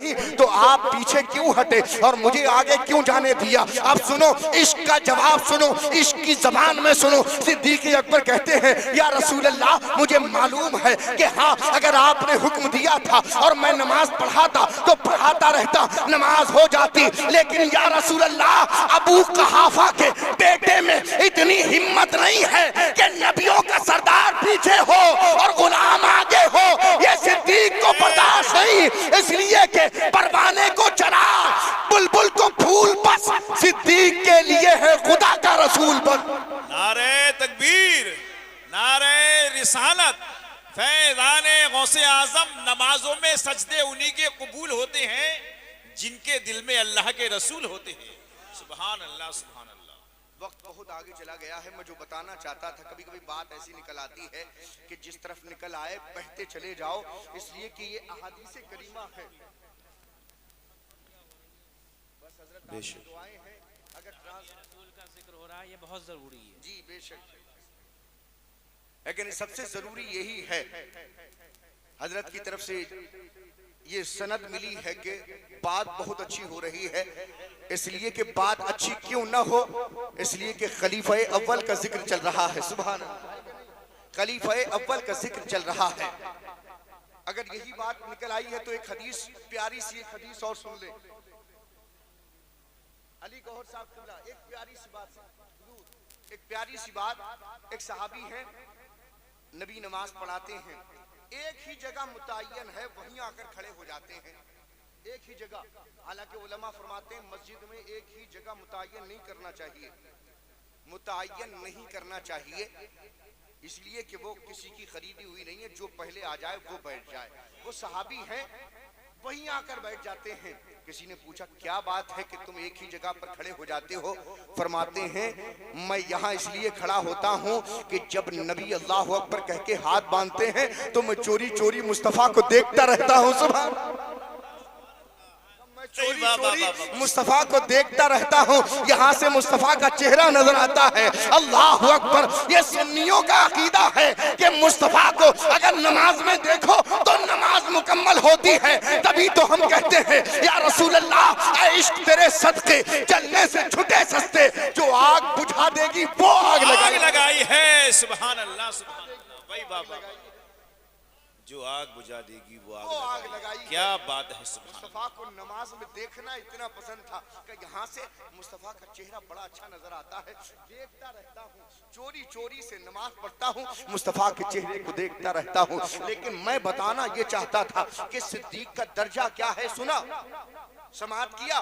नहीं तो आप पीछे क्यों हटे और मुझे आगे क्यों जाने दिया? अब सुनो इश्क का जवाब, सुनो इश्क की जबान में सुनो। सिद्दीक अकबर कहते हैं या रसूल अल्लाह, मुझे मालूम है कि हाँ अगर आपने हुक्म दिया था और मैं नमाज पढ़ाता तो पढ़ाता रहता, नमाज हो जाती, लेकिन या रसूल अल्लाह अबू कहाफा के बेटे में इतनी हिम्मत नहीं है कि नबियों का सरदार पीछे हो और गुलाम आगे हो। ये सिद्दीक को बर्दाश्त नहीं, इसलिए कि परवाने को चरा, बुलबुल को फूल बस, सिद्दीक के लिए है खुदा का रसूल बस। नारे तकबीर, नारे रिसालत, फैज़ाने गौसे आज़म। नमाजों में सजदे उन्हीं के कबूल होते हैं जिनके दिल में अल्लाह के रसूल होते हैं। सुभान अल्लाह, सुभान अल्लाह। वक्त बहुत आगे चला गया है। मैं जो बताना चाहता था, कभी कभी बात ऐसी निकल आती है कि जिस तरफ निकल आए बहते चले जाओ, इसलिए कि ये अहादीस करीमा है। बस हजरत आपकी दुआएं हैं। अगर रसूल का जिक्र हो रहा है, ये बहुत जरूरी है। जी बेशक, लेकिन सबसे जरूरी यही है, हजरत की तरफ से ये सनद मिली है कि बात बहुत अच्छी हो रही है। इसलिए कि बात अच्छी क्यों ना हो, इसलिए कि खलीफा अव्वल का जिक्र चल रहा है। सुभान अल्लाह, खलीफा अव्वल का जिक्र चल रहा है। अगर यही बात निकल आई है तो एक हदीस, प्यारी सी एक हदीस और सुन ले। अली गौहर साहब किबला, एक प्यारी सी बात, एक प्यारी सी बात। एक सहाबी है, नबी नमाज पढ़ाते हैं, एक ही जगह मुतय्यन है, वहीं आकर खड़े हो जाते हैं, एक ही जगह। हालांकि उलमा फरमाते हैं मस्जिद में एक ही जगह मुतय्यन नहीं करना चाहिए, मुतय्यन नहीं करना चाहिए, इसलिए कि वो किसी की खरीदी हुई नहीं है, जो पहले आ जाए वो बैठ जाए। वो सहाबी हैं, वहीं आकर बैठ जाते हैं। किसी ने पूछा क्या बात है कि तुम एक ही जगह पर खड़े हो जाते हो? फरमाते हैं मैं यहाँ इसलिए खड़ा होता हूँ कि जब नबी अल्लाह अकबर कह के हाथ बांधते हैं तो मैं चोरी चोरी मुस्तफा को देखता रहता हूँ। सुभान, चोरी चोरी मुस्तफा को देखता रहता हूँ, यहाँ से मुस्तफा का चेहरा नजर आता है। अल्लाह अकबर, ये सुन्नियों का अकीदा है कि मुस्तफा को अगर नमाज में देखो तो नमाज मुकम्मल होती है। तभी तो हम कहते हैं या रसूल अल्लाह, इश्क तेरे सदके चलने से छुटे सस्ते, जो आग बुझा देगी वो आग लगाई है। सुभान अल्लाह, सुभान अल्लाह। वही बाबा, जो आग बुझा देगी वो आग लगाई। क्या बात है। मुस्तफा को नमाज में देखना इतना पसंद था कि यहाँ से मुस्तफा का चेहरा बड़ा अच्छा नजर आता है, देखता रहता हूँ, चोरी चोरी से नमाज पढ़ता हूँ, मुस्तफा के चेहरे को देखता रहता हूँ। लेकिन मैं बताना ये चाहता था कि सिद्दीक का दर्जा क्या है। सुना, समाअत किया।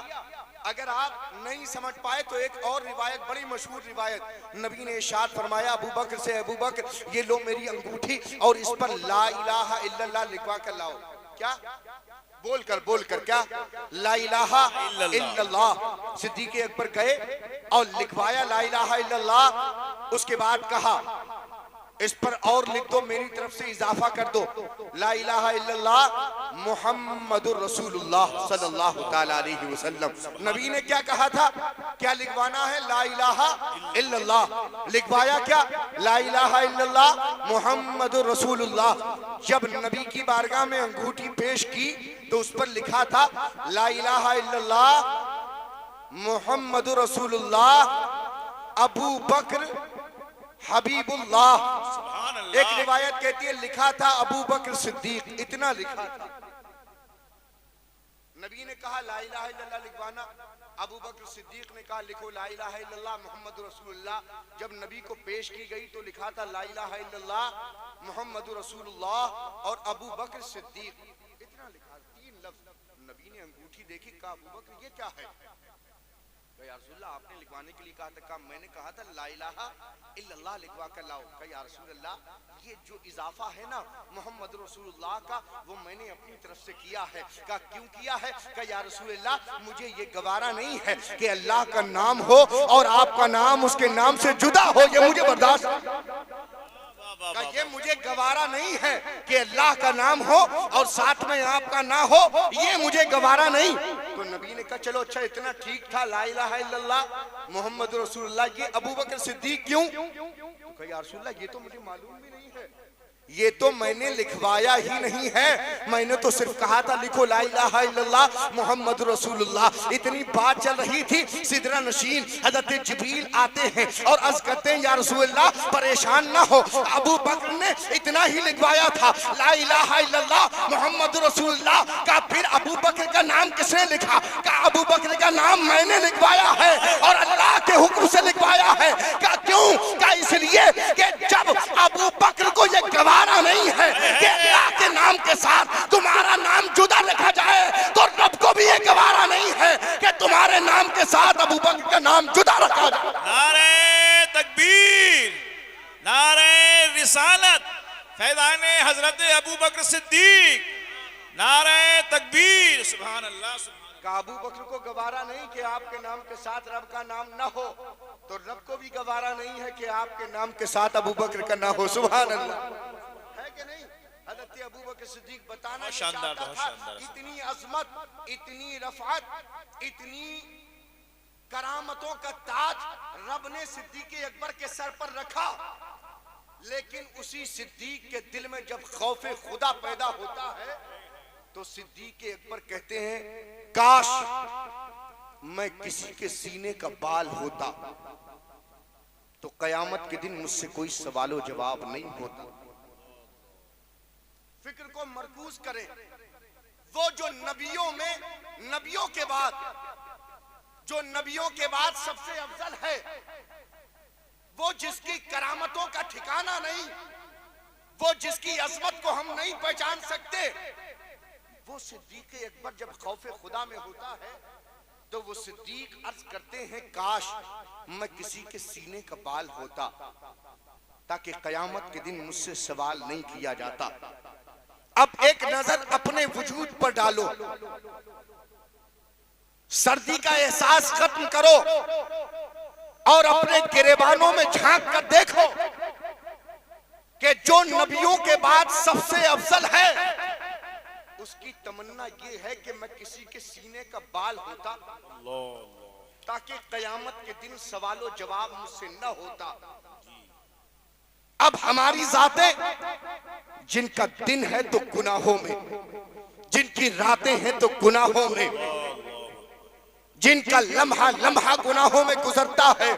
अगर आप नहीं समझ पाए तो एक और रिवायत, बड़ी मशहूर रिवायत, नबी ने इरशाद फरमाया अबू बकर से, अबू बकर ये लो मेरी अंगूठी और इस पर ला इलाहा इल्लल्लाह लिखवा कर लाओ। क्या बोल कर क्या? ला इलाहा इल्लल्लाह। सिद्दीक अकबर गए और लिखवाया ला इलाहा इल्लल्लाह। उसके बाद कहा इस पर और लिख दो, मेरी तरफ से इजाफा कर दो, ला इलाहा इल्लल्लाह मुहम्मदुर रसूलुल्लाह सल्लल्लाहु ताला अलैहि वसल्लम। नबी ने क्या कहा था? क्या लिखवाना है? ला इलाहा इल्लल्लाह। लिखवाया क्या? ला इलाहा इल्लल्लाह मुहम्मदुर रसूलुल्लाह। जब नबी की बारगाह में अंगूठी पेश की तो उस पर लिखा था ला इलाहा इल्लल्लाह मुहम्मदुर रसूलुल्लाह अबू बकर हबीबुल्लाह। एक रिवायत कहती है लिखा था अबू बकर सिद्दीक, इतना लिखा था। नबी ने कहा ला इलाहा इल्लल्लाह लिखवाना, अबू बकर सिद्दीक ने कहा लिखो ला इलाहा इल्लल्लाह मुहम्मदुर रसूलुल्लाह। जब नबी को पेश की गई तो लिखा था ला इलाहा इल्लल्लाह मुहम्मदुर रसूलुल्लाह और अबू बकर सिद्दीक, इतना लिखा, 3 लफ्ज। नबी ने अंगूठी देखी, कहा अबू बकर ये क्या है? या रसूलल्लाह आपने लिखवाने के लिए कहा था। कहा मैंने कहा था ला इलाहा इल्लल्लाह लिखवा कर लाओ। कहा या रसूलल्लाह ये जो इजाफा है ना मोहम्मद रसूलुल्लाह का, वो मैंने अपनी तरफ से किया है। कहा क्यों किया है? कहा या रसूलल्लाह मुझे ये गवारा नहीं है कि अल्लाह का नाम हो और आपका नाम उसके नाम से जुदा हो, ये मुझे बर्दाश्त, ये मुझे गवारा नहीं है कि अल्लाह का नाम हो और साथ में आपका ना हो, ये मुझे गवारा नहीं। तो नबी ने कहा चलो अच्छा इतना ठीक था, ला इलाहा इल्लल्लाह मोहम्मद रसूलुल्लाह, ये अबू बकर सिद्दीक क्यों? तो कहा या रसूलल्लाह ये तो मुझे मालूम भी नहीं है ये तो मैंने लिखवाया ही नहीं है, मैंने तो सिर्फ कहा था लिखो ला इलाहा इल्लल्लाह मुहम्मद रसूलुल्लाह। इतनी बात चल रही थी, सिदरा नशीन हजरत जिब्रील आते हैं और अर्ज करते हैं या रसूलल्लाह परेशान ना हो। अबू बकर ने इतना ही लिखवाया था ला इलाहा इल्लल्लाह मुहम्मद रसूलुल्लाह का। फिर अबू बकर का नाम किसने लिखा? का अबू बकर का नाम मैंने लिखवाया है और अल्लाह के हुक्म से लिखवाया है। का क्यों? का इसलिए कि जब अबू बकर को ये गवारा नहीं है कि अल्लाह के नाम के साथ तुम्हारा नाम जुदा रखा जाए, तो रब को भी ये गवारा नहीं है कि तुम्हारे नाम के साथ अबू बकर का नाम जुदा रखा जाए। नारे तकबीर, नारे रिसालत, फैज़ाने हजरत अबू बकर सिद्दीक, नारे तकबीर, सुभान अल्लाह। का अबू बकर को गवारा नहीं कि आपके नाम के साथ रब का नाम ना हो, तो रब को भी गवारा नहीं है कि आपके नाम के साथ अबू बकर का ना हो। सुभान अल्लाह, है कि नहीं? हज़रत अबू बकर सिद्दीक बताना शानदार, बहुत था, शानदार। इतनी अजमत, इतनी रफ़अत, इतनी करामतों का ताज रब ने सिद्दीक अकबर के सर पर रखा, लेकिन उसी सिद्दीक के दिल में जब खौफे खुदा पैदा होता है तो सिद्दीक अकबर कहते हैं काश मैं किसी के सीने का बाल होता तो कयामत के दिन मुझसे कोई सवालो जवाब नहीं होता। फिक्र को मरकूज करें, वो जो नबियों में, नबियों के बाद, जो नबियों के बाद सबसे अफजल है, वो जिसकी करामतों का ठिकाना नहीं, वो जिसकी अजमत को हम नहीं पहचान सकते, वो सिद्दीक अकबर जब खौफे खुदा में होता है तो वो सिद्दीक अर्ज करते हैं काश मैं किसी के सीने का बाल होता ताकि कयामत के दिन मुझसे सवाल नहीं किया जाता। अब एक नजर अपने वजूद पर डालो, सर्दी का एहसास खत्म करो और अपने गिरेबानों में झांक कर देखो कि जो नबियों के बाद सबसे अफजल है उसकी तमन्ना ये है कि मैं किसी के सीने का बाल होता ताकि कयामत के दिन सवालो जवाब मुझसे न होता। अब हमारी जातें जिनका दिन है तो गुनाहों में, जिनकी रातें हैं तो गुनाहों में, जिनका लम्हा लम्हा गुनाहों में गुजरता है,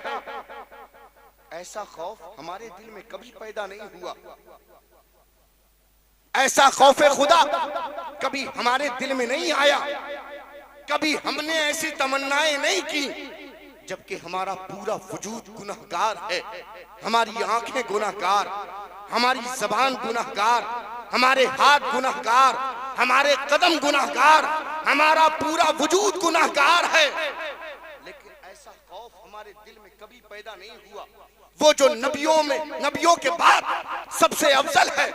ऐसा खौफ हमारे दिल में कभी पैदा नहीं हुआ, ऐसा खौफे खुदा कभी हमारे दिल में नहीं आया, कभी हमने ऐसी तमन्नाएं नहीं की, जबकि हमारा पूरा वजूद गुनहगार है, हमारी आंखें गुनहगार, हमारी जबान गुनहगार, हमारे हाथ गुनहगार, हमारे कदम गुनहगार, हमारा पूरा वजूद गुनहगार है, लेकिन ऐसा खौफ हमारे दिल में कभी पैदा नहीं हुआ। वो जो नबियों में, नबियों के बाद सबसे अफजल है,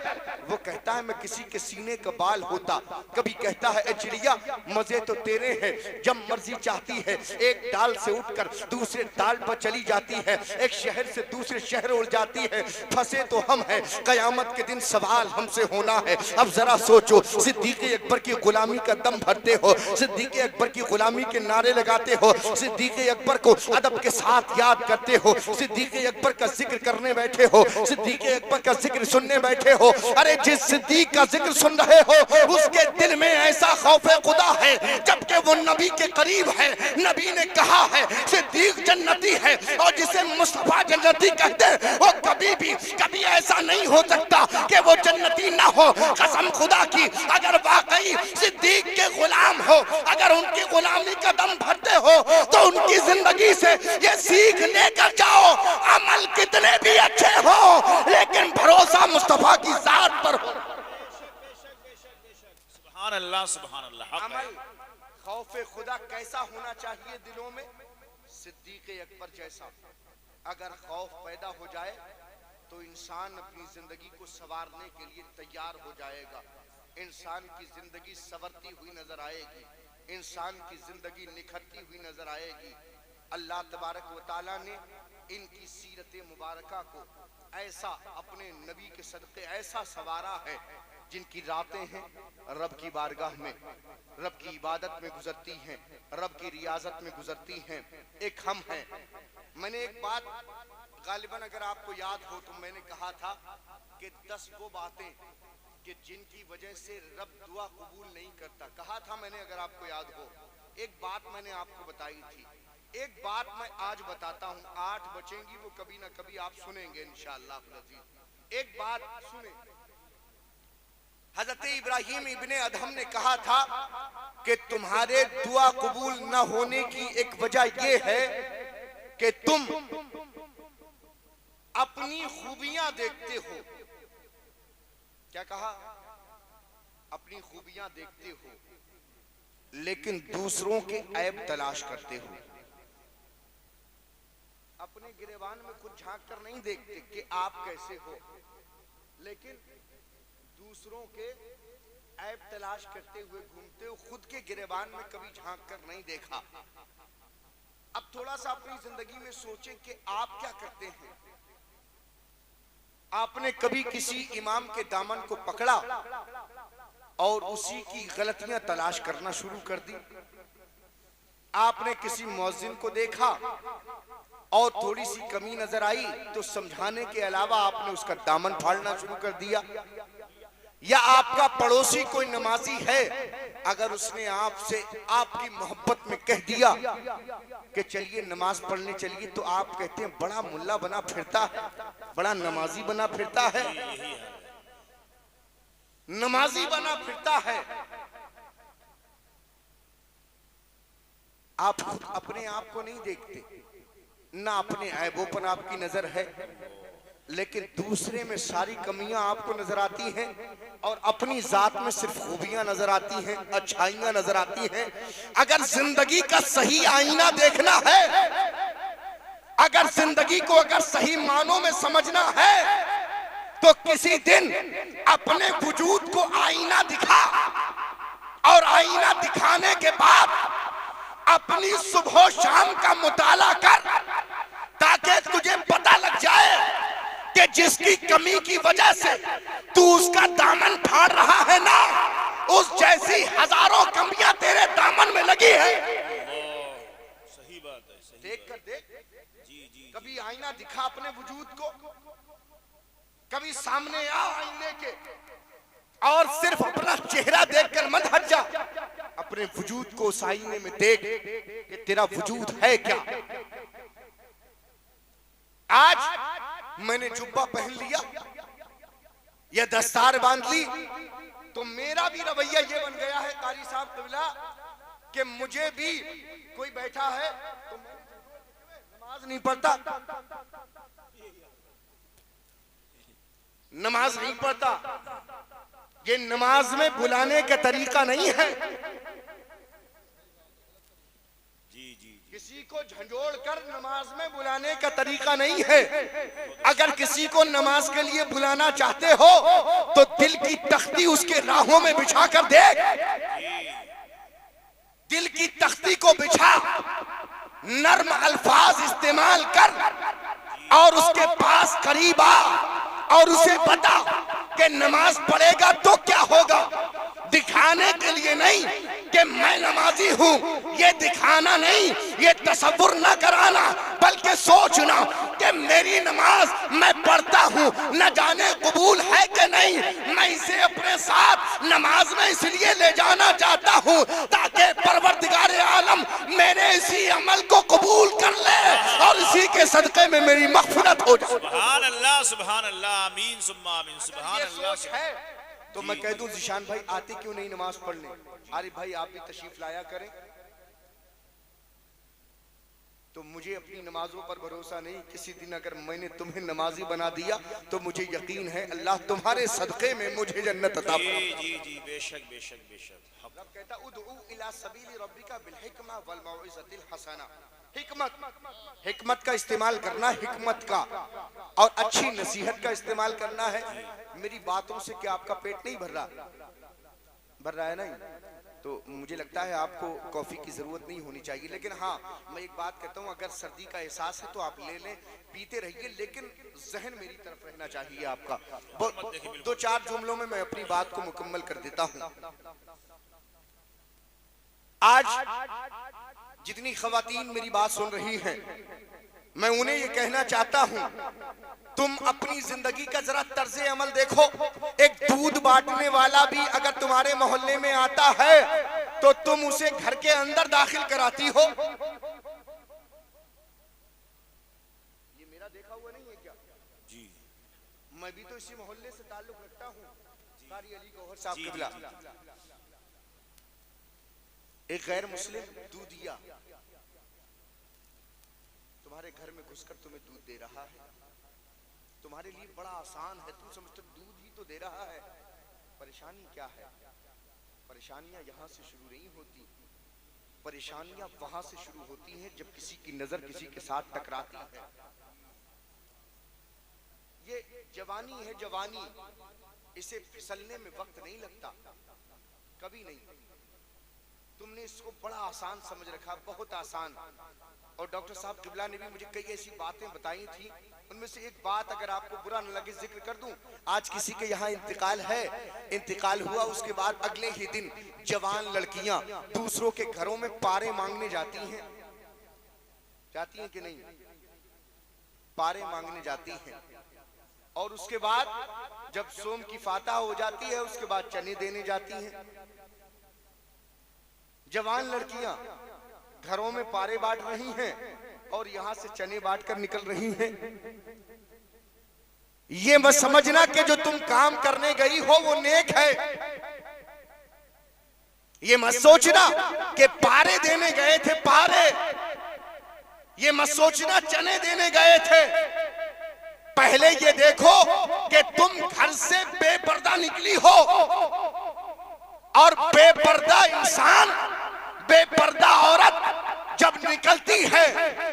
वो कहता है मैं किसी के सीने का बाल होता। कभी कहता है ए चिड़िया मजे तो तेरे हैं, जब मर्जी चाहती है एक डाल से उठकर दूसरे डाल पर चली जाती है, एक शहर से दूसरे शहर उड़ जाती है, फंसे तो हम हैं, कयामत के दिन सवाल हमसे होना है। अब जरा सोचो, सिद्दीक अकबर की गुलामी का दम भरते हो, सिद्दीक अकबर की गुलामी के नारे लगाते हो, सिद्दीक अकबर को अदब के साथ याद करते हो, सिद्दीक अकबर का जिक्र करने बैठे हो, सिद्दीक अकबर का जिक्र सुनने बैठे हो। अरे जिस सिद्दीक का जिक्र सुन रहे हो उसके दिल में ऐसा खौफे खुदा है, जबकि वो नबी के करीब है। नबी ने कहा है सिद्दीक जन्नती है, और जिसे मुस्तफा जन्नती कहते हैं वो कभी भी कभी ऐसा नहीं हो सकता कि वो जन्नती ना हो। कसम खुदा की, अगर वाकई सिद्दीक के गुलाम हो, अगर उनकी गुलामी का दम भरते हो तो उनकी जिंदगी से ये सीख लेकर जाओ, अमल कितने भी अच्छे हो लेकिन भरोसा मुस्तफा की जात पर हो। सुभान अल्लाह, सुभान अल्लाह। अमल खौफे खुदा कैसा होना चाहिए दिलों में? सिद्दीक अकबर जैसा। अगर खौफ पैदा हो जाए तो इंसान अपनी जिंदगी को संवारने के लिए तैयार हो जाएगा, इंसान की जिंदगी संवरती हुई नजर आएगी, इंसान की जिंदगी निखरती हुई नजर आएगी। अल्लाह तबारक व तआला ने इनकी सीरत मुबारका को ऐसा अपने नबी के सदक़े ऐसा सवारा है जिनकी रातें हैं रब की बारगाह में, रब की इबादत में गुजरती हैं, रब की रियाजत में गुजरती हैं, एक हम हैं। मैंने एक बात गालिबन अगर आपको याद हो तो मैंने कहा था कि 10 वो बातें कि जिनकी वजह से रब दुआ कबूल नहीं करता, कहा था मैंने, अगर आपको याद हो। एक बात मैंने आपको बताई थी, एक बात मैं आज बताता हूँ, 8 बचेंगी वो कभी ना कभी आप सुनेंगे इंशाअल्लाह। एक बात सुने, हजरत इब्राहिम इब्ने अदहम ने कहा था कि तुम्हारे दुआ कबूल न होने की एक वजह यह है कि तुम अपनी खूबियां देखते हो। क्या कहा? अपनी खूबियां देखते हो लेकिन दूसरों के ऐब तलाश करते हो। अपने गिरेबान में कुछ झांक कर नहीं देखते कि आप कैसे हो, लेकिन दूसरों के ऐब तलाश करते हुए घूमते हो, खुद के गिरेबान में कभी झांक कर नहीं देखा। अब थोड़ा सा अपनी जिंदगी में सोचें कि आप क्या करते हैं। आपने कभी किसी इमाम के दामन को पकड़ा और उसी की गलतियां तलाश करना शुरू कर दी? आपने किसी मुअज्जिन को देखा और थोड़ी सी कमी नजर आई तो समझाने के अलावा आपने उसका दामन फाड़ना शुरू कर दिया? या आपका पड़ोसी कोई नमाजी है, अगर उसने आपसे आपकी मोहब्बत में कह दिया कि चलिए नमाज पढ़ने चलिए, तो आप कहते हैं बड़ा मुल्ला बना फिरता है, बड़ा नमाजी बना फिरता है, नमाजी बना फिरता है। आप अपने आप को नहीं देखते, ना अपने ऐबों पर आपकी नजर है, लेकिन दूसरे में सारी कमियां आपको नजर आती हैं और अपनी जात में सिर्फ खूबियां नजर आती हैं, अच्छाइयां नजर आती हैं। अगर जिंदगी का सही आईना देखना है, अगर जिंदगी को अगर सही मानों में समझना है, तो किसी दिन अपने वजूद को आईना दिखा और आईना दिखाने के बाद अपनी सुबह शाम का मुताला कर, ताकि तुझे पता लग जाए कि जिसकी कमी की वजह से तू उसका दामन फाड़ रहा है ना, उस जैसी हजारों कमियां तेरे दामन में लगी है। सही बात है, सही देख कर देख, जी। कभी आईना दिखा अपने वजूद को, कभी सामने आ आईने के और सिर्फ अपना चेहरा देखकर मत हट जा, अपने वजूद को उस आईने में देख कि तेरा वजूद है क्या। आज मैंने जुब्बा पहन लिया या दस्तार बांध ली तो मेरा भी रवैया ये बन गया है कारी साहब कबिला कि मुझे भी कोई बैठा है तो नमाज नहीं पढ़ता, नमाज नहीं पढ़ता। ये नमाज में बुलाने का तरीका नहीं है। किसी को झंझोड़ कर नमाज में बुलाने का तरीका नहीं है। अगर किसी को नमाज के लिए बुलाना चाहते हो तो दिल की तख्ती उसके राहों में बिछा कर देख, दिल की तख्ती को बिछा, नर्म अल्फाज इस्तेमाल कर और उसके पास करीब आ और उसे बता कि नमाज पढ़ेगा तो क्या होगा। दिखाने के लिए नहीं कि मैं नमाजी हूँ, ये दिखाना नहीं, ये तसव्वुर न कराना, बल्कि सोचना कि मेरी नमाज मैं पढ़ता हूँ, न जाने कबूल है कि नहीं। मैं इसे अपने साथ नमाज में इसलिए ले जाना चाहता हूँ ताकि परवरदिगार आलम मेरे इसी अमल को कबूल कर ले और इसी के सदक़े में मेरी मग़फ़िरत हो जाए। सुभान अल्लाह, सुभान अल्लाह, आमीन सुम्मा आमीन, सुभान अल्लाह। तो मैं कह दूं ज़िशान भाई आते क्यों नहीं नमाज पढ़ने? आरिफ भाई आप भी तशरीफ लाया करें। तो मुझे अपनी नमाजों पर भरोसा नहीं, किसी दिन अगर मैंने तुम्हें नमाजी बना दिया तो मुझे यकीन है अल्लाह तुम्हारे सदक़े में मुझे जन्नत अता फरमाएगा। जी बेशक बेशक बेशक। रब कहता उदउ इला सबीली रब्बिका बिल हिकमा वल मौइज़तिल हसना। हिकमत, हिकमत का इस्तेमाल करना, हिकमत का और अच्छी नसीहत का इस्तेमाल करना है। मेरी बातों से क्या आपका पेट नहीं भर रहा? भर रहा है नहीं? तो मुझे लगता है आपको कॉफी की जरूरत नहीं होनी चाहिए। लेकिन हाँ, मैं एक बात कहता हूँ, अगर सर्दी का एहसास है तो आप ले लें, पीते रहिए, लेकिन जहन मेरी तरफ रहना चाहिए आपका। दो चार जुमलों में मैं अपनी बात को मुकम्मल कर देता हूँ। आज जितनी खवातीन मेरी बात सुन रही हैं, मैं उन्हें ये कहना चाहता हूं, तुम अपनी जिंदगी का जरा तर्जे अमल देखो। एक दूध बांटने वाला भी अगर तुम्हारे मोहल्ले में आता है तो तुम उसे घर के अंदर दाखिल कराती हो। ये मेरा देखा हुआ नहीं है क्या जी? मैं भी तो इसी मोहल्ले से ताल्लुक रखता हूँ। कारी अली गौहर साहब किबला, एक गैर मुस्लिम दूधिया तुम्हारे घर में घुसकर तुम्हें दूध दे रहा है। तुम्हारे लिए बड़ा आसान है, तुम समझते दूध ही तो दे रहा है। परेशानी क्या है? परेशानियां यहां से शुरू नहीं होती, परेशानियां वहां से शुरू होती हैं जब किसी की नजर किसी के साथ टकराती है। ये जवानी है, जवानी, इसे फिसलने में वक्त नहीं लगता, कभी नहीं। तुमने इसको बड़ा आसान समझ रखा, बहुत आसान। और डॉक्टर साहब किबला ने भी मुझे कई ऐसी बातें बताई थी, उनमें से एक बात अगर आपको बुरा न लगे जिक्र कर दूं। आज किसी के यहाँ इंतकाल है, इंतकाल हुआ, उसके बाद अगले ही दिन जवान लड़कियां दूसरों के घरों में पारे मांगने जाती हैं। जाती हैं कि नहीं? पारे मांगने जाती हैं। और उसके बाद जब सोम की फातह हो जाती है, उसके बाद चने देने जाती हैं। जवान लड़कियां घरों में पारे बांट रही हैं और यहां से चने बांट कर निकल रही हैं। ये मत समझना कि जो तुम काम करने गई हो वो नेक है। ये मत सोचना कि पारे देने गए थे, पारे। ये मत सोचना चने देने गए थे। पहले ये देखो कि तुम घर से बेपर्दा निकली हो, और बेपर्दा इंसान, बेपर्दा औरत जब निकलती है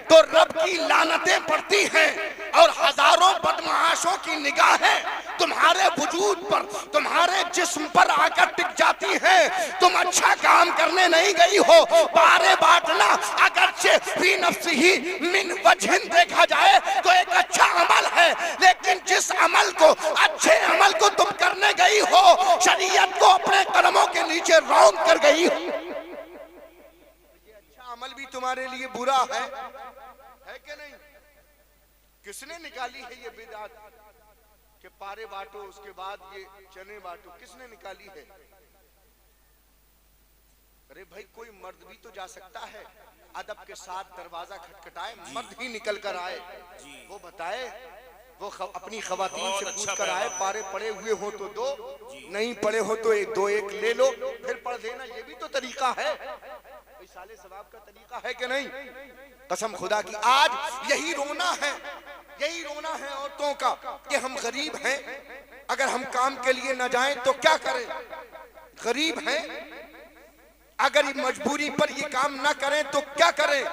तो रब की लानतें पड़ती हैं और हजारों बदमाशों की निगाहें तुम्हारे वजूद पर, तुम्हारे जिस्म पर आकर टिक जाती हैं। तुम अच्छा काम करने नहीं गई हो। पारे बांटना अगरचे फी नफ्सिही मिन वजहिन देखा जाए तो एक अच्छा अमल है, लेकिन जिस अमल को, अच्छे अमल को तुम करने गई हो, शरीयत को अपने कदमों के नीचे रौंद कर गई हो। अमल भी तुम्हारे लिए बुरा है कि नहीं? किसने निकाली है ये बिदअत कि पारे बांटो उसके बाद ये चने बांटो? किसने निकाली है? अरे भाई, कोई मर्द भी तो जा सकता है, अदब के साथ दरवाजा खटखटाए, मर्द ही निकल कर आए, वो बताए, वो अपनी खवातीन से पूछ कर आए, पारे पड़े हुए हो तो दो, नहीं पड़े हो तो एक ले लो, फिर पढ़ देना। ये भी तो तरीका है, साले सवाब का तरीका है कि नहीं? कसम खुदा की, आज यही रोना है, यही रोना है औरतों का कि हम गरीब हैं, अगर हम काम के लिए न जाएं तो क्या करें? गरीब हैं, अगर मजबूरी पर ये काम न करें तो क्या करें?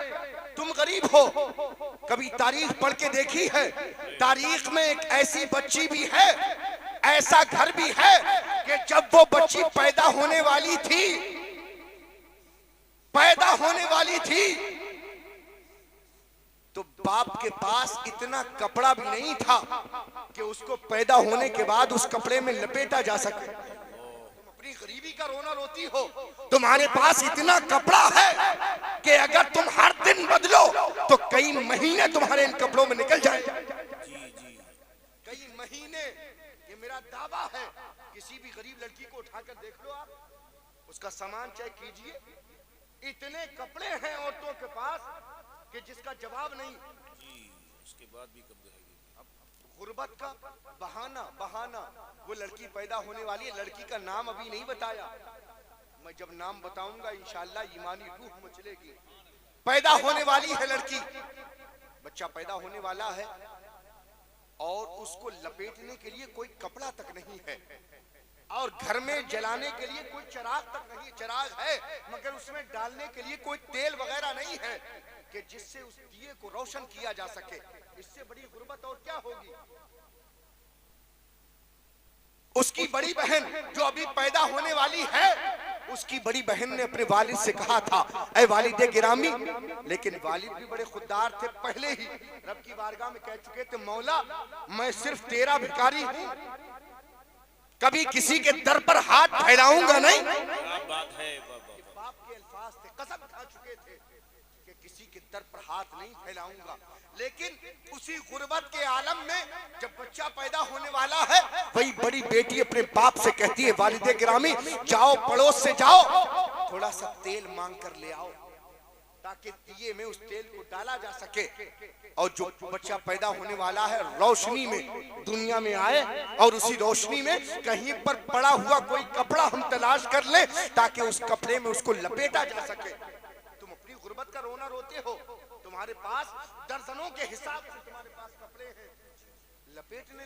तुम गरीब हो। कभी तारीख पढ़ के देखी है? तारीख में एक ऐसी बच्ची भी है, ऐसा घर भी है कि जब वो बच्ची पैदा होने वाली थी तो बाप के पास इतना कपड़ा भी नहीं था कि उसको पैदा होने के बाद उस कपड़े में लपेटा जा सके। तुम अपनी गरीबी का रोना रोती हो, तुम्हारे पास इतना कपड़ा है कि अगर तुम हर दिन बदलो तो कई महीने तुम्हारे इन कपड़ों में निकल जाए। कई महीने, ये मेरा दावा है। किसी भी गरीब लड़की को उठाकर देख लो आप, उसका सामान चेक कीजिए, इतने कपड़े हैं औरतों के पास कि जिसका जवाब नहीं। उसके बाद भी कब रहेगी? अब गुर्बत का बहाना। वो लड़की पैदा होने वाली है, लड़की का नाम अभी नहीं बताया, मैं जब नाम बताऊंगा इंशाअल्लाह ईमानी रूह मचलेगी। पैदा होने वाली है लड़की, बच्चा पैदा होने वाला है और उसको लपेटने के लिए कोई कपड़ा तक नहीं है, और घर में जलाने के लिए कोई चिराग तक नहीं। चिराग है मगर उसमें डालने के लिए कोई तेल वगैरह नहीं है कि जिससे उस दिए को रोशन किया जा सके। इससे बड़ी गुर्बत और क्या होगी? उसकी बड़ी बहन जो अभी पैदा होने वाली है, उसकी बड़ी बहन ने अपने वालिद से कहा था, ऐ वालिद गिरामी, लेकिन वालिद भी बड़े खुददार थे, पहले ही रब की बारगाह में कह चुके थे, मौला मैं सिर्फ तेरा भिखारी हूँ, कभी किसी के दर पर हाथ फैलाऊंगा नहीं। बात है बाप के अल्फाज थे, कसम खा चुके थे कि किसी के दर पर हाथ नहीं फैलाऊंगा। लेकिन उसी गुर्बत के आलम में जब बच्चा पैदा होने वाला है, वही बड़ी बेटी अपने बाप से कहती है, वालिदे गिरामी जाओ पड़ोस से जाओ, थोड़ा सा तेल मांग कर ले आओ, ताकि दिए में उस तेल को डाला जा सके और जो बच्चा पैदा होने वाला है रोशनी में दुनिया में आए, और उसी रोशनी में कहीं पर पड़ा हुआ कोई कपड़ा हम तलाश कर ले ताकि उस कपड़े में उसको लपेटा जा सके। तुम अपनी गुर्बत का रोना रोते हो, तुम्हारे पास दर्जनों के हिसाब से तुम्हारे पास कपड़े हैं, लपेटने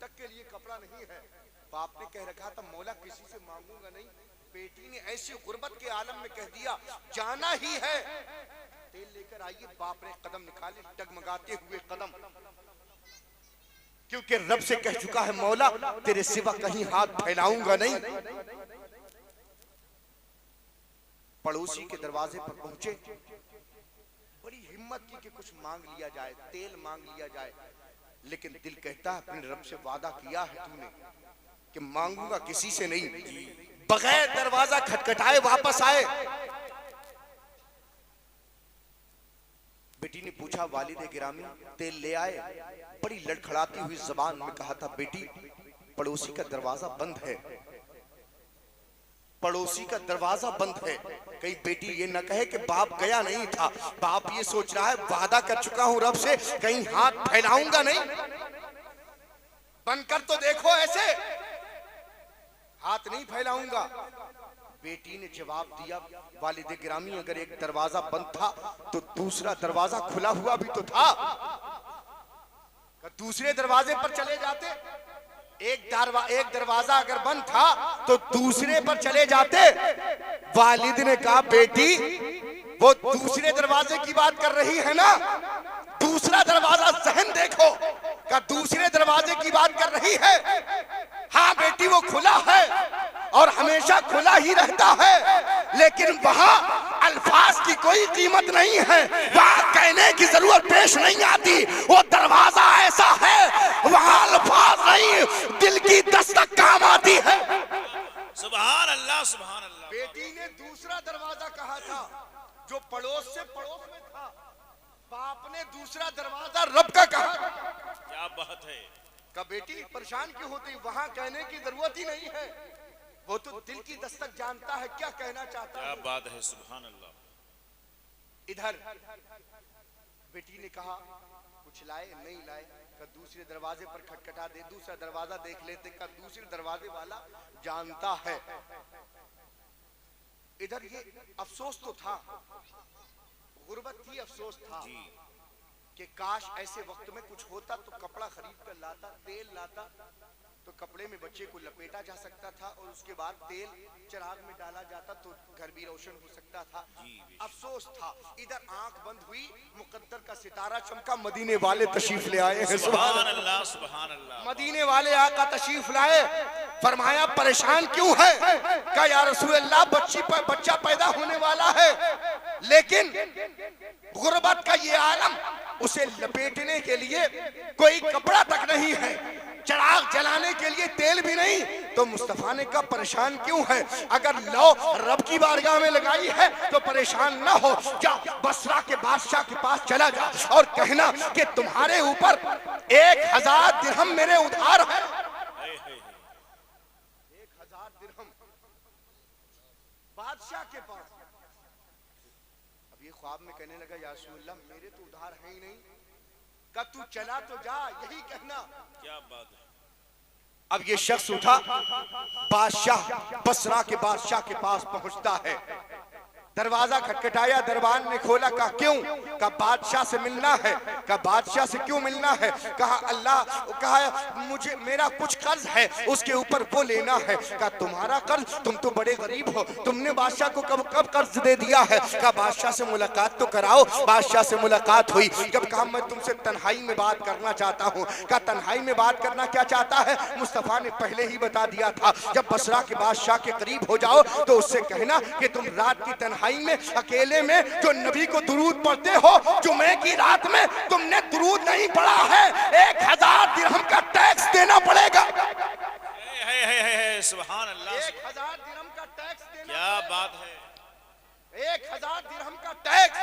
तक के लिए कपड़ा नहीं है। बाप ने कह रखा था, मौला किसी से मांगूंगा नहीं। बेटी ने ऐसी गुर्बत के आलम में कह दिया, जाना ही है, तेल लेकर आइए। बाप ने कदम निकाले, डगमगाते हुए कदम, क्योंकि रब से कह चुका है, मौला तेरे सिवा कहीं हाथ फैलाऊंगा नहीं। पड़ोसी के दरवाजे पर पहुंचे, बड़ी हिम्मत की कि कुछ मांग लिया जाए, तेल मांग लिया जाए, लेकिन दिल कहता है, अपने रब से वादा किया है तूने कि मांगूंगा किसी से नहीं। बगैर दरवाजा खटखटाए वापस आए। बेटी ने पूछा, वालिद गिरामी तेल ले आए? बड़ी लड़खड़ाती हुई जबान में कहा था, बेटी पड़ोसी का दरवाजा बंद है, पड़ोसी का दरवाजा बंद है। कहीं बेटी ये न कहे कि बाप गया नहीं था, बाप ये सोच रहा है, वादा कर चुका हूं रब से, कहीं हाथ फैलाऊंगा नहीं, बनकर तो देखो ऐसे, हाथ नहीं फैलाऊंगा। बेटी ने जवाब दिया, वालिद गिरामी अगर एक दरवाजा बंद था तो दूसरा दरवाजा खुला हुआ भी तो था, दूसरे दरवाजे पर चले जाते। एक दरवाजा अगर बंद था तो दूसरे पर चले जाते। वालिद ने कहा, बेटी वो दूसरे दरवाजे की बात कर रही है ना, दूसरा दरवाजा सहन देखो, क्या दूसरे दरवाजे की बात कर रही है? हाँ बेटी वो खुला है और हमेशा खुला ही रहता है, लेकिन वहाँ अल्फाज की कोई कीमत नहीं है, वहाँ कहने की जरूरत पेश नहीं आती। वो दरवाजा ऐसा है, वहाँ अल्फाज नहीं, दिल की दस्तक काम आती है। सुभान अल्लाह, सुभान अल्लाह। बेटी ने दूसरा दरवाजा कहा था जो पड़ोस से पड़ोस में था, बाप ने दूसरा दरवाजा रब का कहा। क्या बात है। का बेटी परेशान क्यों होती, वहां कहने की जरूरत ही नहीं है, वो तो दिल की दस्तक जानता है क्या कहना चाहता है। क्या बात है, सुभान अल्लाह। इधर बेटी ने कहा, कुछ लाए? नहीं लाए। का दूसरे दरवाजे पर खटखटा दे, दूसरा दरवाजा देख लेते। का दूसरे दरवाजे वाला जानता है। इधर ये अफसोस तो था, गुर्बत थी, अफसोस था कि काश ऐसे वक्त में कुछ होता तो कपड़ा खरीद कर लाता, तेल लाता, तो कपड़े में बच्चे को लपेटा जा सकता था और उसके बाद तेल चिराग में डाला जाता तो घर भी रोशन हो सकता था। अफसोस था। इधर आंख बंद हुई, मुकद्दर का सितारा चमका, मदीने वाले तशरीफ ले आए हैं। सुभान अल्लाह, सुभान अल्लाह। मदीने वाले आका तशरीफ लाए। फरमाया, परेशान क्यों है? क्या या रसूल अल्लाह, बच्चा पैदा होने वाला है, लेकिन गुर्बत का ये आलम, उसे लपेटने के लिए कोई कपड़ा तक नहीं है, चिराग जलाने के लिए तेल भी नहीं, तो मुस्तफा ने कहा परेशान क्यों है? अगर लो रब की बारगाह में लगाई है तो परेशान ना हो, जा बसरा के बादशाह के पास चला जा और कहना कि तुम्हारे ऊपर 1000 दिरहम मेरे उधार है। 1000 दिरहम बादशाह के पास। अब ये ख्वाब में कहने लगा, या रसूल अल्लाह मेरे तो उधार है ही नहीं। का तू चला तो जा, यही कहना। क्या बात है। अब ये शख्स उठा, बादशाह बसरा के बादशाह के पास पहुंचता है। दरवाजा खटखटाया, दरबार ने खोला। कहा क्यों? कहा बादशाह से मिलना है। कहा बादशाह से क्यों मिलना है? कहा अल्लाह, कहा मुझे मेरा कुछ कर्ज है उसके ऊपर वो लेना है। कहा तुम्हारा कर्ज? तुम तो बड़े गरीब हो, तुमने बादशाह को कब कब कर्ज दे दिया है? कहा बादशाह से मुलाकात तो कराओ। बादशाह से मुलाकात हुई। जब कहा मैं तुमसे तन्हाई में बात करना चाहता हूँ। कहा तन्हाई में बात करना क्या चाहता है? मुस्तफा ने पहले ही बता दिया था, जब बसरा के बादशाह के करीब हो जाओ तो उससे कहना कि तुम रात की तन्हाई में अकेले में जो नबी को दुरूद पढ़ते हो, जुमे की रात में तुमने दुरूद नहीं पढ़ा है, 1000 दिरहम का टैक्स देना पड़ेगा। सुभान अल्लाह, 1000 दिरहम का टैक्स देना। क्या बात है, 1000 दिरहम का टैक्स।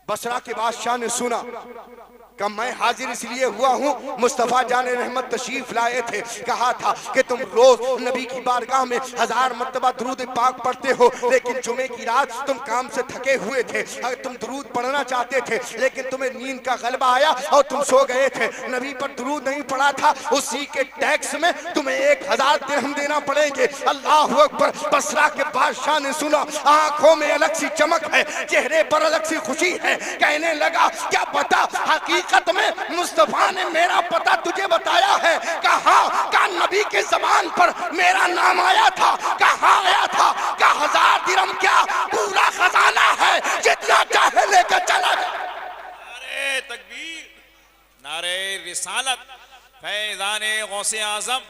बसरा के बादशाह ने सुना। कि मैं हाजिर इसलिए हुआ हूँ, मुस्तफ़ा जाने रहमत तशरीफ लाए थे, कहा था कि तुम रोज नबी की बारगाह में 1000 मर्तबा दुरूद पाक पढ़ते हो, लेकिन जुमे की रात तुम काम से थके हुए थे, तुम दुरूद पढ़ना चाहते थे लेकिन तुम्हें नींद का गलबा आया और तुम सो गए थे, नबी पर दुरूद नहीं पढ़ा था, उसी के टैक्स में तुम्हें 1000 दिरहम देना पड़ेंगे। अल्लाह अकबर। बसरा के बादशाह ने सुना, आंखों में अलग सी चमक है, चेहरे पर अलग सी खुशी है। कहने लगा क्या पता हकीकत में मुस्तफा ने मेरा पता तुझे बताया है? कहा का नबी के ज़बान पर मेरा नाम आया था। कहा आया था? का 1000 दिरहम क्या पूरा खजाना है, जितना चाहे लेकर चला जा। नारे तकबीर, नारे रिसालत, फैज़ाने गौसे आज़म,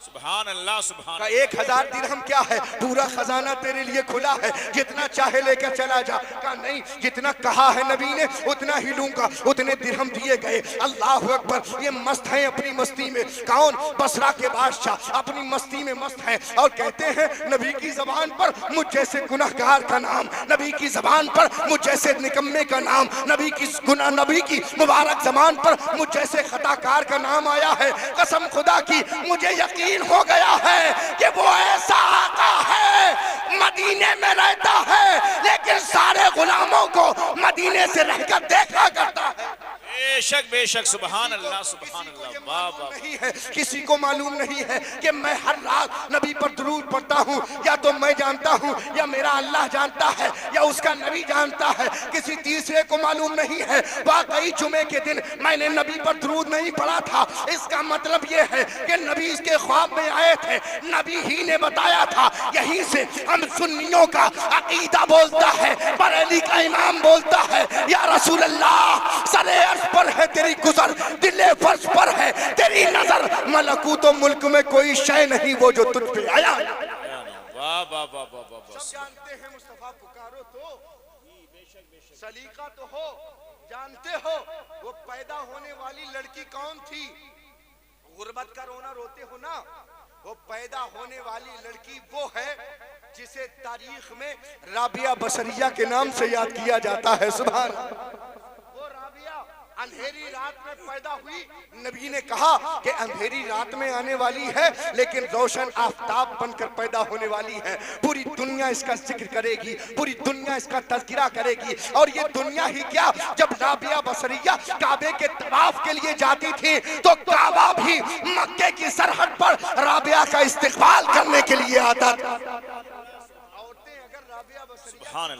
सुभान अल्लाह सुभान। 1000 दिरहम क्या है? पूरा खजाना तेरे लिए खुला है, जितना चाहे लेकर चला जा। कहा नहीं, जितना कहा है नबी ने उतना ही लूंगा। उतने दिरहम दिए गए। अल्लाह अकबर। ये मस्त है अपनी मस्ती में। कौन? बसरा के बादशाह अपनी मस्ती में मस्त है और कहते हैं नबी की जबान पर मुझ जैसे गुनाहगार का नाम, नबी की जबान पर मुझ जैसे निकम्मे का नाम, नबी की मुबारक जबान पर मुझ जैसे खताकार का नाम आया है। कसम खुदा की मुझे यकीन हो गया है कि वो ऐसा आका है, मदीने में रहता है लेकिन सारे गुलामों को मदीने से रहकर देखा करता है। बेशक बेशक, सुभान अल्लाह सुभान अल्लाह। वाह वाह। नहीं है, किसी को मालूम नहीं है कि मैं हर रात नबी पर दुरूद पढ़ता हूँ, या तो मैं जानता हूँ या मेरा अल्लाह जानता है या उसका नबी जानता है, किसी तीसरे को मालूम नहीं है। वाकई जुमे के दिन मैंने नबी पर दुरूद नहीं पढ़ा था। इसका मतलब ये है कि नबी इसके ख्वाब में आए थे, नबी ही ने बताया था। यहीं से हम सुन्नियों का अकीदा बोलता है, बरेली का इमाम बोलता है या रसूल अल्लाह सरे अर्श पर है तेरी गुजर, दिले फर्श पर है तेरी नजर, मलकूत मुल्क में कोई शय नहीं वो जो तुझ पे आया। वाह वाह वाह वाह वाह। सब जानते हैं मुस्तफा पुकारो तो, सलीका तो हो, जानते हो वो पैदा होने वाली लड़की कौन थी? गुर्बत का रोना रोते हो ना, वो पैदा होने वाली लड़की वो है जिसे तारीख में राबिया बसरिया के नाम से याद किया जाता है। सुभान। वो राबिया अंधेरी रात में पैदा हुई। नबी ने कहा कि अंधेरी रात में आने वाली है लेकिन रोशन आफताब बनकर पैदा होने वाली है। पूरी दुनिया इसका जिक्र करेगी, पूरी दुनिया इसका तज़किरा करेगी। और ये दुनिया ही क्या, जब राबिया बसरिया काबे के तवाफ के लिए जाती थी तो काबा भी मक्के की सरहद पर राबिया का इस्तिकबाल करने के लिए आता था। औरतें अगर राबिया बसरिया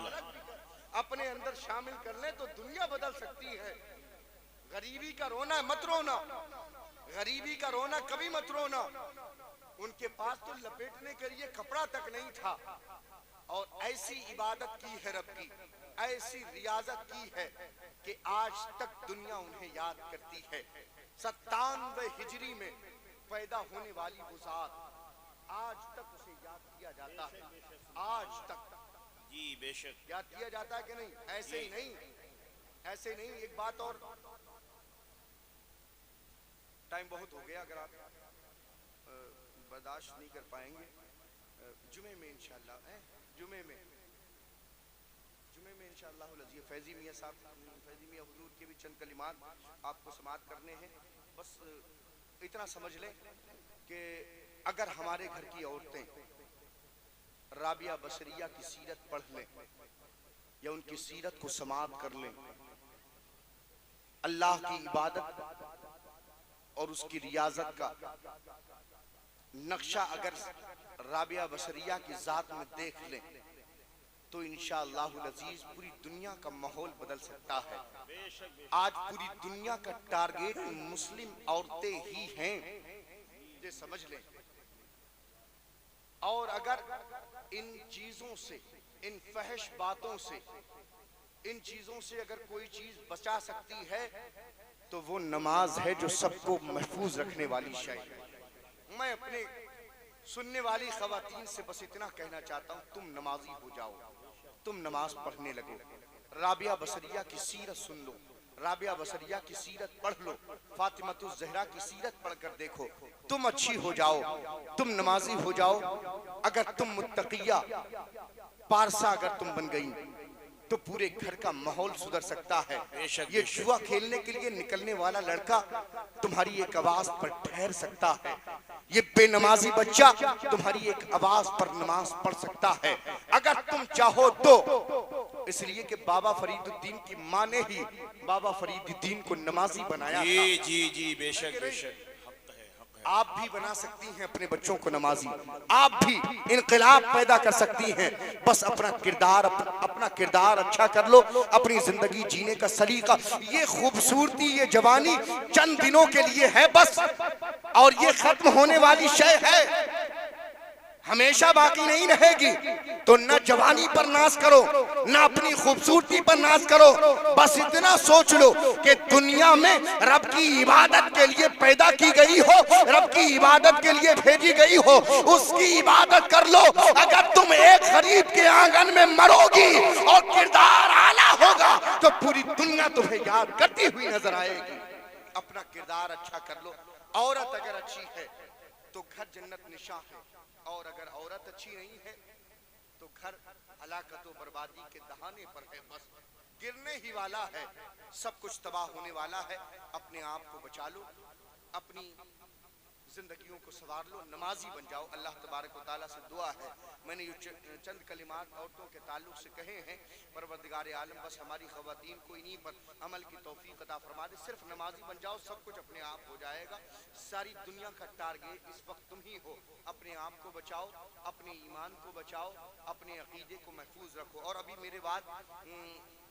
अपने अंदर शामिल कर ले तो दुनिया बदल सकती है। गरीबी का रोना मत रोना, गरीबी का रोना कभी मत रोना। उनके पास तो लपेटने के लिए कपड़ा तक नहीं था और ऐसी इबादत की है रब की, ऐसी रियाजत की है कि आज तक दुनिया उन्हें याद करती है। 97 हिजरी में पैदा होने वाली वो जात आज तक उसे याद किया जाता है। आज तक जी बेशक याद किया जाता है कि नहीं? ऐसे ही नहीं, ऐसे नहीं। एक बात और, टाइम बहुत हो गया, अगर आप बर्दाश्त नहीं कर पाएंगे, जुमे में इंशाअल्लाह, जुमे में इंशाअल्लाह फैजी मियां साहब, फैजी मियां हुजूर के भी चंद कलिमात आपको समाअत करने हैं। बस इतना समझ लें कि अगर हमारे घर की औरतें राबिया बसरिया की सीरत पढ़ लें या उनकी सीरत को समाअत कर लें, अल्लाह की इबादत और उसकी रियाजत का नक्शा अगर राबिया बसरिया की जात में देख लें तो इंशाअल्लाहुल अजीज पूरी दुनिया का माहौल बदल सकता है। आज पूरी दुनिया का टारगेट मुस्लिम औरतें ही हैं, ये समझ लें। और अगर इन चीजों से, इन फहश बातों से, इन चीजों से अगर कोई चीज बचा सकती है तो वो नमाज है, जो सबको महफूज रखने वाली शय है। मैं अपने सुनने वाली खवातीन से बस इतना कहना चाहता हूँ, तुम नमाजी हो जाओ, तुम नमाज पढ़ने लगो। राबिया बसरिया की सीरत सुन लो, राबिया बसरिया की सीरत पढ़ लो, फातिमातुज ज़हरा की सीरत पढ़कर देखो, तुम अच्छी हो जाओ, तुम नमाजी हो जाओ। अगर तुम मुत्तकिया पारसा अगर तुम बन गई तो पूरे घर का माहौल सुधर सकता है। ये जुआ खेलने के लिए निकलने वाला लड़का तुम्हारी एक आवाज पर ठहर सकता है, ये बेनमाजी बच्चा तुम्हारी एक आवाज पर नमाज पढ़ सकता है अगर तुम चाहो तो। इसलिए कि बाबा फरीदुद्दीन की माँ ने ही बाबा फरीदुद्दीन को नमाजी बनाया था। जी बेशक बेशक। आप भी बना सकती हैं अपने बच्चों को नमाजी, आप भी इनकलाब पैदा कर सकती हैं। बस अपना किरदार अच्छा कर लो, अपनी जिंदगी जीने का सलीका। ये खूबसूरती, ये जवानी चंद दिनों के लिए है बस, और ये खत्म होने वाली शय है, हमेशा बाकी नहीं रहेगी। तो न जवानी पर नाज करो, न अपनी खूबसूरती पर नाज करो। बस इतना सोच लो कि दुनिया में रब की इबादत के लिए पैदा की गई हो, रब की इबादत के लिए भेजी गई हो, उसकी इबादत कर लो। अगर तुम एक गरीब के आंगन में मरोगी और किरदार आला होगा तो पूरी दुनिया तुम्हें याद करती हुई नजर आएगी। अपना किरदार अच्छा कर लो। औरत अगर अच्छी है तो घर जन्नत निशा है, और अगर औरत अच्छी नहीं है तो घर हलाकत और बर्बादी के दहाने पर है, बस गिरने ही वाला है, सब कुछ तबाह होने वाला है। अपने आप को बचा लो, अपनी जिंदगियों को संवार लो, नमाजी बन जाओ। अल्लाह तबारक व तआला से दुआ है, मैंने ये चंद कलिमात औरतों के ताल्लुक से कहे हैं, परवरदिगार आलम बस हमारी खवातीन को इन्हीं पर अमल की तौफीक अता फरमा दे। सिर्फ नमाजी बन जाओ, सब कुछ अपने आप हो जाएगा। सारी दुनिया का टारगेट इस वक्त तुम ही हो। अपने आप को बचाओ, अपने ईमान को बचाओ, अपने अकीदे को महफूज रखो। और अभी मेरे बाद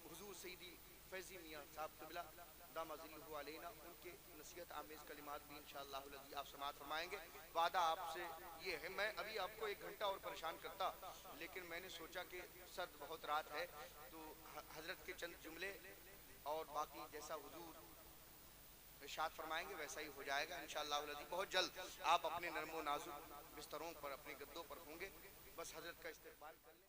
हुजूर सईदी फैजी मियां साहब क़िबला दामजिल्लुहु अलैना, उनके नसीहत आमेज कलिमात भी इंशाअल्लाह आप समाअत फरमाएंगे। वादा आपसे ये है, मैं अभी आपको 1 घंटा और परेशान करता, लेकिन मैंने सोचा कि सर्द बहुत रात है तो हजरत के चंद जुमले और बाकी जैसा हुजूर इरशाद फरमाएंगे वैसा ही हो जाएगा इंशाअल्लाह। बहुत जल्द आप अपने नरमो नाजुक बिस्तरों पर, अपने गद्दों पर होंगे, बस हजरत का इस्तेक़बाल कर लें।